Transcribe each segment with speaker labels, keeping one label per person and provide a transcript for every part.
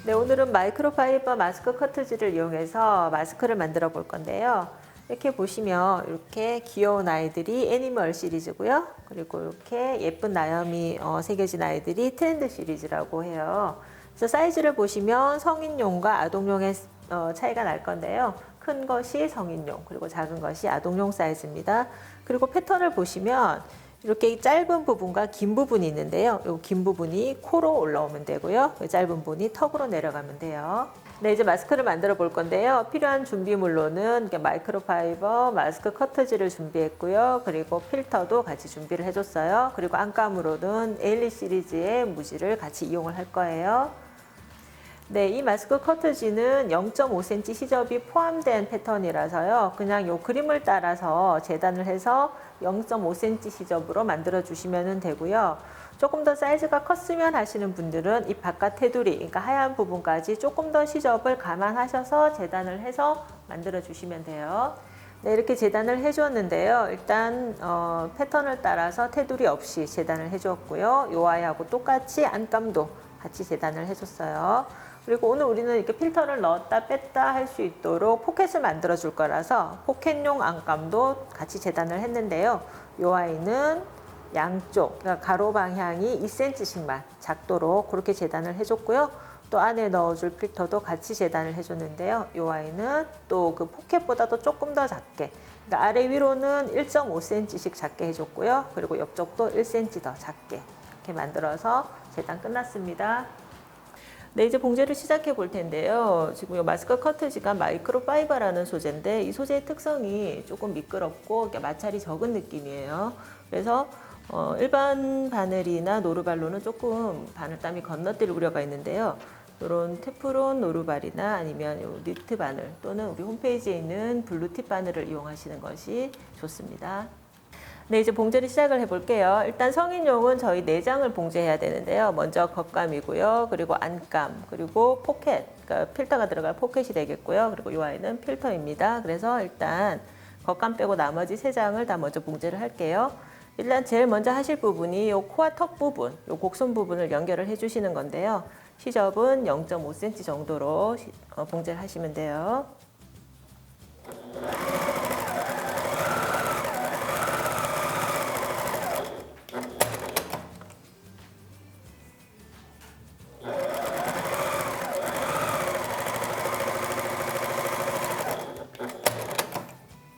Speaker 1: 네, 오늘은 마이크로파이버 마스크 커트지를 이용해서 마스크를 만들어 볼 건데요. 이렇게 보시면 이렇게 귀여운 아이들이 애니멀 시리즈고요. 그리고 이렇게 예쁜 나염이 새겨진 아이들이 트렌드 시리즈라고 해요. 그래서 사이즈를 보시면 성인용과 아동용의 차이가 날 건데요. 큰 것이 성인용, 그리고 작은 것이 아동용 사이즈입니다. 그리고 패턴을 보시면 이렇게 짧은 부분과 긴 부분이 있는데요. 이 긴 부분이 코로 올라오면 되고요. 짧은 부분이 턱으로 내려가면 돼요. 네, 이제 마스크를 만들어 볼 건데요. 필요한 준비물로는 마이크로파이버 마스크 커터지를 준비했고요. 그리고 필터도 같이 준비를 해줬어요. 그리고 안감으로는 에일리 시리즈의 무지를 같이 이용을 할 거예요. 네, 이 마스크 커트지는 0.5cm 시접이 포함된 패턴이라서요. 그냥 요 그림을 따라서 재단을 해서 0.5cm 시접으로 만들어 주시면 되고요. 조금 더 사이즈가 컸으면 하시는 분들은 이 바깥 테두리, 그러니까 하얀 부분까지 조금 더 시접을 감안하셔서 재단을 해서 만들어 주시면 돼요. 네, 이렇게 재단을 해주었는데요. 일단 패턴을 따라서 테두리 없이 재단을 해주었고요. 요 아이하고 똑같이 안감도 같이 재단을 해줬어요. 그리고 오늘 우리는 이렇게 필터를 넣었다 뺐다 할 수 있도록 포켓을 만들어 줄 거라서 포켓용 안감도 같이 재단을 했는데요. 이 아이는 양쪽, 그러니까 가로 방향이 2cm씩만 작도록 그렇게 재단을 해줬고요. 또 안에 넣어줄 필터도 같이 재단을 해줬는데요. 이 아이는 또 그 포켓보다도 조금 더 작게, 그러니까 아래 위로는 1.5cm씩 작게 해줬고요. 그리고 옆쪽도 1cm 더 작게 이렇게 만들어서 재단 끝났습니다. 네, 이제 봉제를 시작해 볼 텐데요. 지금 이 마스크 커트지가 마이크로파이버라는 소재인데 이 소재의 특성이 조금 미끄럽고 마찰이 적은 느낌이에요. 그래서 일반 바늘이나 노루발로는 조금 바늘땀이 건너뛸 우려가 있는데요. 이런 테프론 노루발이나 아니면 니트 바늘 또는 우리 홈페이지에 있는 블루팁 바늘을 이용하시는 것이 좋습니다. 네, 이제 봉제를 시작을 해볼게요. 일단 성인용은 저희 4장을 봉제해야 되는데요. 먼저 겉감이고요. 그리고 안감, 그리고 포켓, 그러니까 필터가 들어갈 포켓이 되겠고요. 그리고 이 아이는 필터입니다. 그래서 일단 겉감 빼고 나머지 3장을 다 먼저 봉제를 할게요. 일단 제일 먼저 하실 부분이 이 코와 턱 부분, 이 곡선 부분을 연결을 해주시는 건데요. 시접은 0.5cm 정도로 봉제를 하시면 돼요.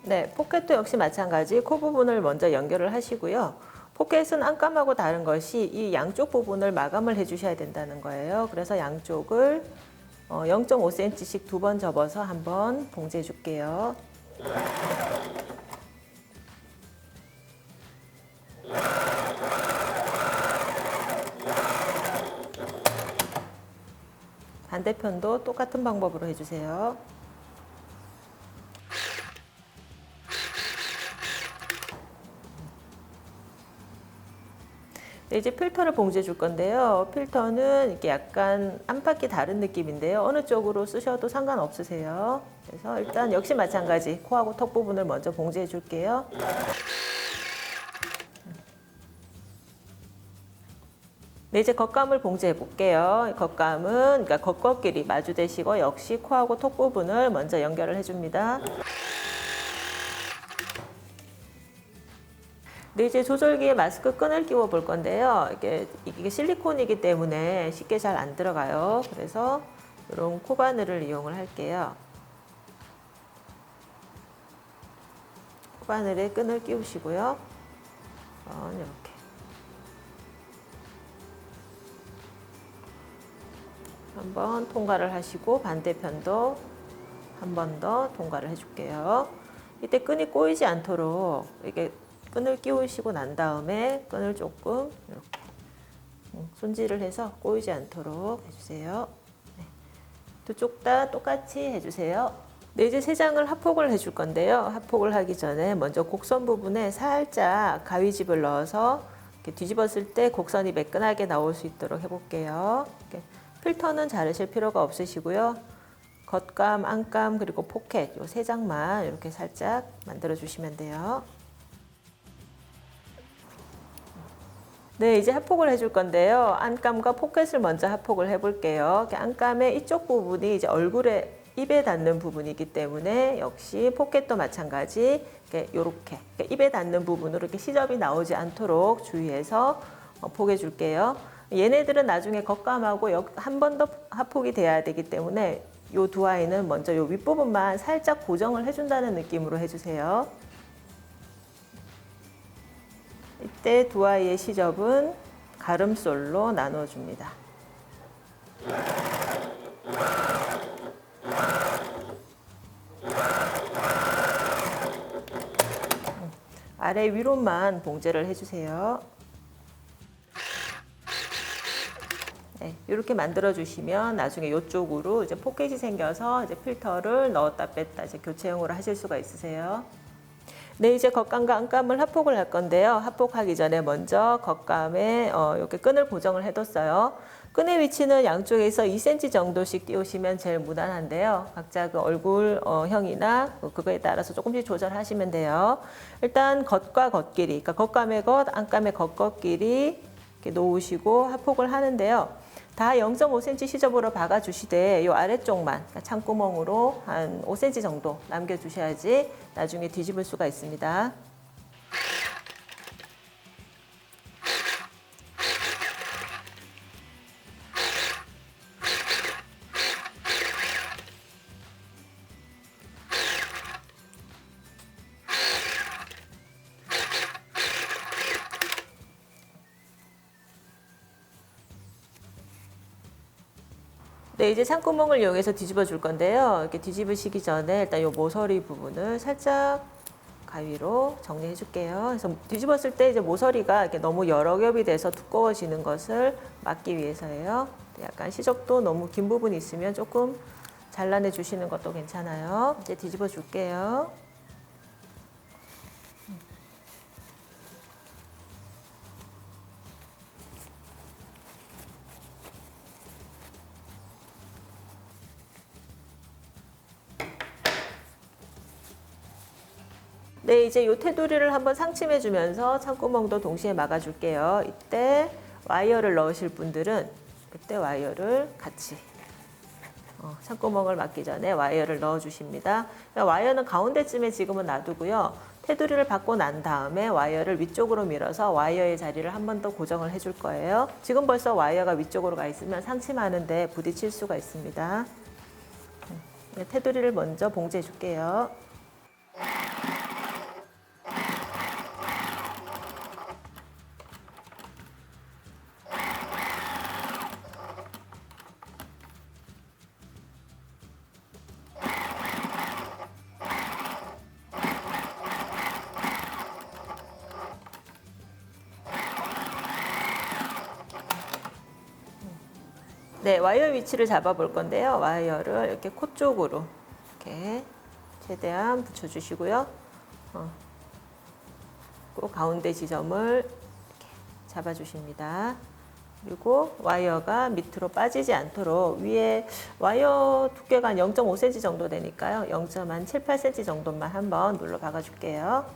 Speaker 1: 네, 포켓도 역시 마찬가지 코 부분을 먼저 연결을 하시고요. 포켓은 안감하고 다른 것이 이 양쪽 부분을 마감을 해주셔야 된다는 거예요. 그래서 양쪽을 0.5cm씩 2번 접어서 한번 봉제해 줄게요. 반대편도 똑같은 방법으로 해주세요. 네, 이제 필터를 봉제해 줄 건데요. 필터는 이렇게 약간 안팎이 다른 느낌인데요. 어느 쪽으로 쓰셔도 상관없으세요. 그래서 일단 역시 마찬가지 코하고 턱 부분을 먼저 봉제해 줄게요. 네, 이제 겉감을 봉제해 볼게요. 겉감은 그러니까 겉겉끼리 마주대시고 역시 코하고 턱 부분을 먼저 연결을 해줍니다. 네, 이제 조절기에 마스크 끈을 끼워 볼 건데요. 이게 실리콘이기 때문에 쉽게 잘 안 들어가요. 그래서 이런 코바늘을 이용을 할게요. 코바늘에 끈을 끼우시고요. 이렇게. 한번 통과를 하시고 반대편도 한 번 더 통과를 해줄게요. 이때 끈이 꼬이지 않도록 이게 끈을 끼우시고 난 다음에 끈을 조금 이렇게 손질을 해서 꼬이지 않도록 해주세요. 네. 두 쪽 다 똑같이 해주세요. 네, 이제 3장을 합폭을 해줄 건데요. 합폭을 하기 전에 먼저 곡선 부분에 살짝 가위집을 넣어서 이렇게 뒤집었을 때 곡선이 매끈하게 나올 수 있도록 해볼게요. 필터는 자르실 필요가 없으시고요. 겉감, 안감, 그리고 포켓 이 3장만 이렇게 살짝 만들어 주시면 돼요. 네, 이제 합폭을 해줄 건데요. 안감과 포켓을 먼저 합폭을 해볼게요. 안감의 이쪽 부분이 이제 얼굴에 입에 닿는 부분이기 때문에 역시 포켓도 마찬가지 이렇게 입에 닿는 부분으로 이렇게 시접이 나오지 않도록 주의해서 포개 줄게요. 얘네들은 나중에 겉감하고 한 번 더 합폭이 돼야 되기 때문에 이 두 아이는 먼저 이 윗부분만 살짝 고정을 해준다는 느낌으로 해주세요. 이때 두 아이의 시접은 가름솔로 나눠줍니다. 아래 위로만 봉제를 해주세요. 네, 이렇게 만들어 주시면 나중에 이쪽으로 이제 포켓이 생겨서 이제 필터를 넣었다 뺐다 이제 교체형으로 하실 수가 있으세요. 네, 이제 겉감과 안감을 합폭을 할 건데요. 합폭하기 전에 먼저 겉감에 이렇게 끈을 고정을 해뒀어요. 끈의 위치는 양쪽에서 2cm 정도씩 띄우시면 제일 무난한데요. 각자 그 얼굴형이나 그거에 따라서 조금씩 조절하시면 돼요. 일단 겉과 겉끼리, 그러니까 겉감의 겉, 안감의 겉끼리 이렇게 놓으시고 합폭을 하는데요. 다 0.5cm 시접으로 박아주시되 이 아래쪽만 그러니까 창구멍으로 한 5cm 정도 남겨주셔야지 나중에 뒤집을 수가 있습니다. 네, 이제 창구멍을 이용해서 뒤집어 줄 건데요. 이렇게 뒤집으시기 전에 일단 이 모서리 부분을 살짝 가위로 정리해 줄게요. 그래서 뒤집었을 때 이제 모서리가 이렇게 너무 여러 겹이 돼서 두꺼워지는 것을 막기 위해서예요. 약간 시접도 너무 긴 부분이 있으면 조금 잘라내 주시는 것도 괜찮아요. 이제 뒤집어 줄게요. 네, 이제 이 테두리를 한번 상침해 주면서 창구멍도 동시에 막아 줄게요. 이때 와이어를 넣으실 분들은 그때 와이어를 같이 창구멍을 막기 전에 와이어를 넣어 주십니다. 와이어는 가운데쯤에 지금은 놔두고요. 테두리를 받고 난 다음에 와이어를 위쪽으로 밀어서 와이어의 자리를 한 번 더 고정을 해줄 거예요. 지금 벌써 와이어가 위쪽으로 가 있으면 상침하는데 부딪힐 수가 있습니다. 테두리를 먼저 봉제해 줄게요. 네, 와이어 위치를 잡아 볼 건데요. 와이어를 이렇게 코 쪽으로 이렇게 최대한 붙여 주시고요. 꼭 가운데 지점을 이렇게 잡아 주십니다. 그리고 와이어가 밑으로 빠지지 않도록 위에 와이어 두께가 한 0.5cm 정도 되니까요. 0.7, 8cm 정도만 한번 눌러 박아 줄게요.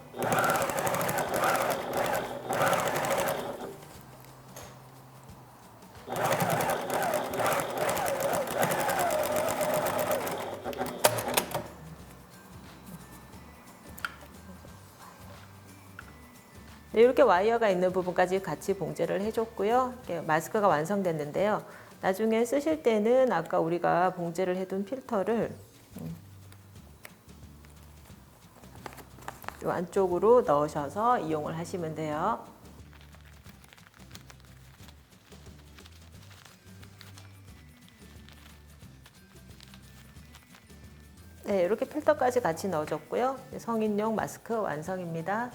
Speaker 1: 네, 이렇게 와이어가 있는 부분까지 같이 봉제를 해줬고요. 이렇게 마스크가 완성됐는데요. 나중에 쓰실 때는 아까 우리가 봉제를 해둔 필터를 이 안쪽으로 넣으셔서 이용을 하시면 돼요. 네, 이렇게 필터까지 같이 넣어줬고요. 성인용 마스크 완성입니다.